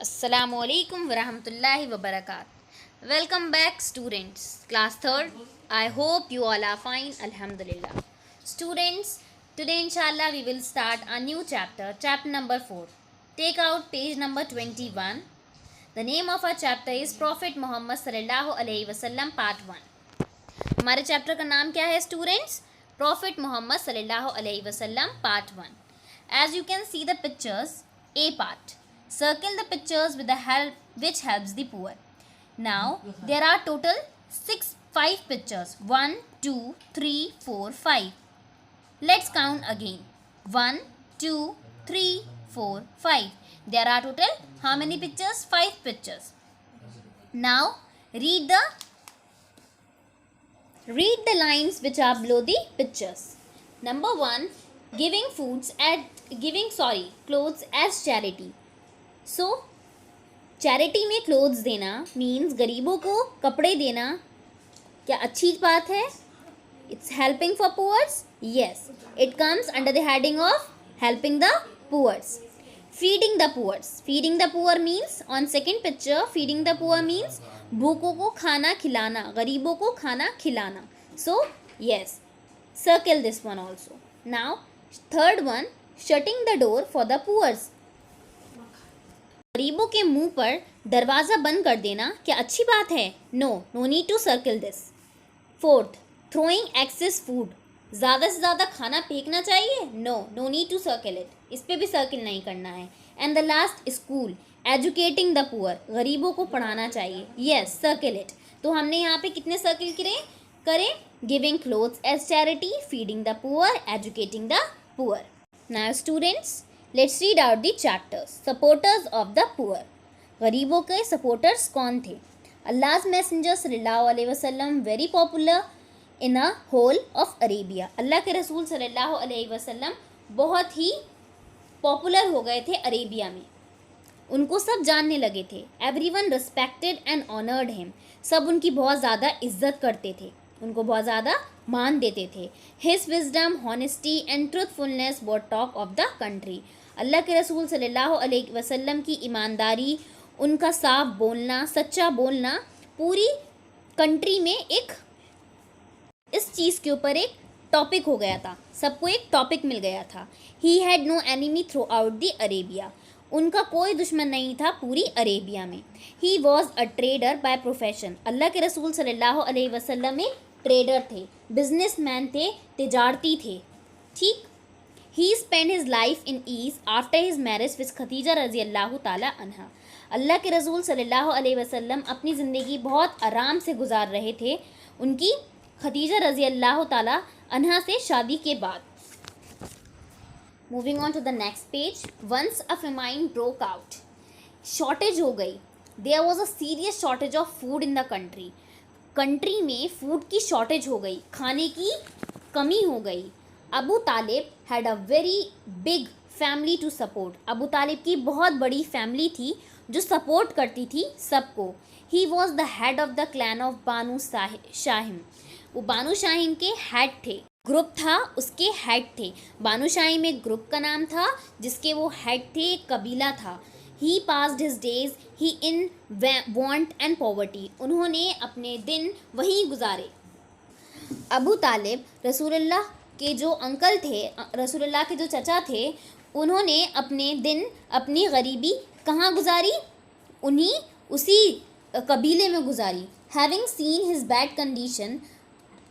Assalamu alaikum warahmatullahi wabarakatuh. Welcome back, students. Class 3rd. I hope you all are fine. Alhamdulillah. Students, today inshallah we will start a new chapter, chapter number 4. Take out page number 21. The name of our chapter is Prophet Muhammad sallallahu alaihi wasallam part 1. हमारे chapter का नाम क्या है students? Profit Mohammad सल्लल्लाहु अलैहि वसल्लम part 1. As you can see the pictures, A part. Circle the pictures with the help which helps the poor. Now there are total 5 pictures. 1, 2, 3, 4, 5. Let's count again. 1, 2, 3, 4, 5. There are total how many pictures? 5 pictures. Now read the lines which are below the pictures. Number 1, clothes as charity. So charity में clothes देना means गरीबों को कपड़े देना क्या अच्छी बात है? It's helping for poors. Yes, it comes under the heading of helping the poors. Feeding the poor means on second picture feeding the poor means भूखों को खाना खिलाना, गरीबों को खाना खिलाना. So yes, circle this one also. Now third one, shutting the door for the poors. गरीबों के मुंह पर दरवाज़ा बंद कर देना क्या अच्छी बात है? No need to circle this. Fourth, throwing excess food. ज़्यादा से ज़्यादा खाना फेंकना चाहिए? No need to circle it. इस पर भी सर्किल नहीं करना है. And the last, school. Educating the poor. गरीबों को पढ़ाना चाहिए. Yes, circle it. तो हमने यहाँ पे कितने सर्किल करें? Giving clothes as charity, feeding the poor, educating the poor. Now students, let's read out the chapters. Supporters of the poor. गरीबों के सपोर्टर्स कौन थे? अल्लाह's मैसेंजर सल्लल्लाहु अलैहि वसल्लम very popular in a whole of Arabia. Allah के रसूल सल्लल्लाहु अलैहि वसल्लम बहुत ही पॉपुलर हो गए थे अरेबिया में. उनको सब जानने लगे थे. Everyone respected and honoured him. सब उनकी बहुत ज़्यादा इज्जत करते थे, उनको बहुत ज़्यादा मान देते थे. His wisdom, honesty and truthfulness were talk of the country. Allah के रसूल सल्लल्लाहु अलैहि वसल्लम की ईमानदारी, उनका साफ बोलना, सच्चा बोलना पूरी कंट्री में इस चीज़ के ऊपर एक टॉपिक हो गया था. सबको एक टॉपिक मिल गया था. He had no enemy throughout the Arabia. उनका कोई दुश्मन नहीं था पूरी अरेबिया में. He was a trader by profession. Allah के रसूल सल्लल्लाहु अलैहि वसल्लम एक ट्रेडर थे, बिजनेसमैन थे, तिजारती थे. ठीक. He spend his life in ease after his marriage with Khadija रजी अल्लाह ताला अन्हा. अल्लाह के रसूल सल्लल्लाहु अलैहि वसल्लम अपनी ज़िंदगी बहुत आराम से गुजार रहे थे उनकी खदीजा रजी अल्लाह ताला अन्हा से शादी के बाद. Moving on to the next page. Once a famine broke out. Shortage हो गई. There was a serious shortage of food in the country. Country में फूड की शॉर्टेज हो गई, खाने की कमी हो गई. Abu Talib had a very big family to support. Abu Talib की बहुत बड़ी फैमिली थी जो सपोर्ट करती थी सबको. He was the head of the clan of Banu Shahim. वो बानू शाहिम के हेड थे. ग्रुप था, उसके हेड थे. बानू शाहिम एक ग्रुप का नाम था जिसके वो हेड थे, एक कबीला था. He passed his days he in want and poverty. उन्होंने अपने दिन वहीं गुजारे. अबू तालिब रसूलुल्लाह के जो अंकल थे, रसूलुल्लाह के जो चचा थे, उन्होंने अपने दिन, अपनी गरीबी कहाँ गुजारी? उसी कबीले में गुजारी. Having seen his bad condition.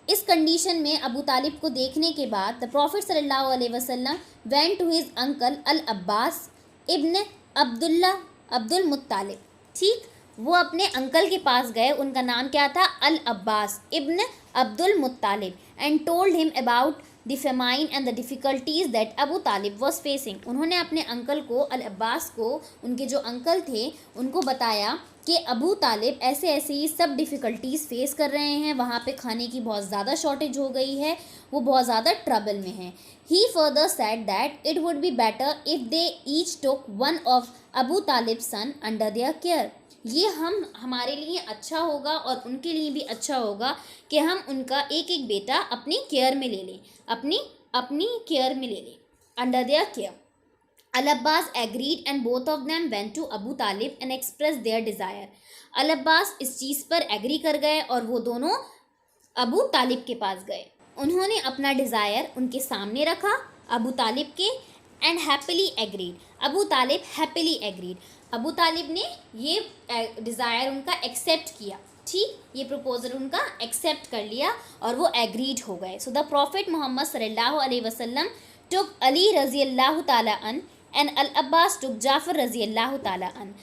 इस कंडीशन में अबू तालिब को देखने के बाद द प्रॉफिट सल्लल्लाहु अलैहि वसल्लम went to his uncle Al Abbas ibn Abdul मुत्तालिब. ठीक, वो अपने अंकल के पास गए. उनका नाम क्या था? Al Abbas ibn Abdul Muttalib. And told him about the famine and the difficulties that Abu Talib was facing. उन्होंने अपने अंकल को, अल अब्बास को, उनके जो अंकल थे उनको बताया कि अबू तालिब ऐसे ऐसे ही सब डिफ़िकल्टीज़ फेस कर रहे हैं. वहाँ पे खाने की बहुत ज़्यादा शॉर्टेज हो गई है, वो बहुत ज़्यादा ट्रबल में हैं. He further said that it would be better if they each took one of Abu Talib son under their care. ये हमारे लिए अच्छा होगा और उनके लिए भी अच्छा होगा कि हम उनका एक एक बेटा अपनी केयर में ले लें, अपनी केयर में ले लें, under their care. Al Abbas agreed and both of them went to Abu Talib and expressed their desire. अल अब्बास इस चीज़ पर एग्री कर गए और वो दोनों अबू तालिब के पास गए. उन्होंने अपना डिज़ायर उनके सामने रखा अबू तालिब के, and happily agreed. Abu Talib happily agreed. Abu Talib ने ये डिज़ायर उनका एक्सेप्ट किया. ठीक, ये प्रपोजल उनका एक्सेप्ट कर लिया और वो एग्रीड हो गए. सो द प्रॉफिट मोहम्मद सल्लल्लाहु अलैहि वसल्लम टुक अली रज़ी अल्लाह ताला अन एंड अल अब्बास टुक जाफ़र रज़ी अल्लाह ताला अन.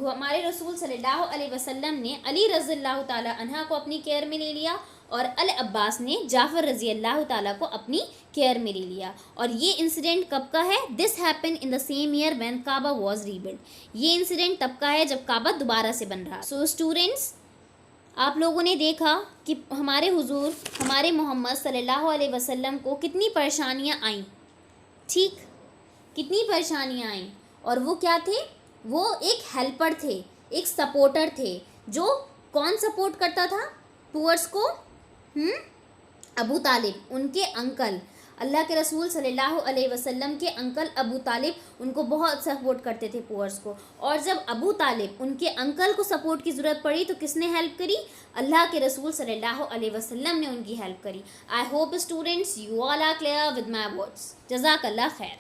हमारे रसूल सल्लल्लाहु अलैहि वसल्लम ने अली रज़ी अल्लाह ताला अन्हा को अपनी केयर में ले लिया और अल अब्बास ने जाफ़र रज़ी अल्लाह ताला को अपनी केयर में ले लिया. और ये इंसिडेंट कब का है? This happen in the same year when Kaaba was rebuild. ये इंसिडेंट तब का है जब काबा दोबारा से बन रहा. सो स्टूडेंट्स, आप लोगों ने देखा कि हमारे हुजूर हमारे मोहम्मद सल्लल्लाहु अलैहि वसल्लम को कितनी परेशानियां आईं. ठीक, कितनी परेशानियां आईं. और वो क्या थे? वो एक हेल्पर थे, एक सपोर्टर थे. जो कौन सपोर्ट करता था पुअर्स को? अबू तालिब, उनके अंकल. अल्लाह के रसूल सल्लल्लाहु अलैहि वसल्लम के अंकल अबू तालिब उनको बहुत सपोर्ट करते थे पुअर्स को. और जब अबू तालिब उनके अंकल को सपोर्ट की ज़रूरत पड़ी तो किसने हेल्प करी? अल्लाह के रसूल सल्लल्लाहु अलैहि वसल्लम ने उनकी हेल्प करी. I hope students you all are clear with my words. जज़ाकल्लाह खैर.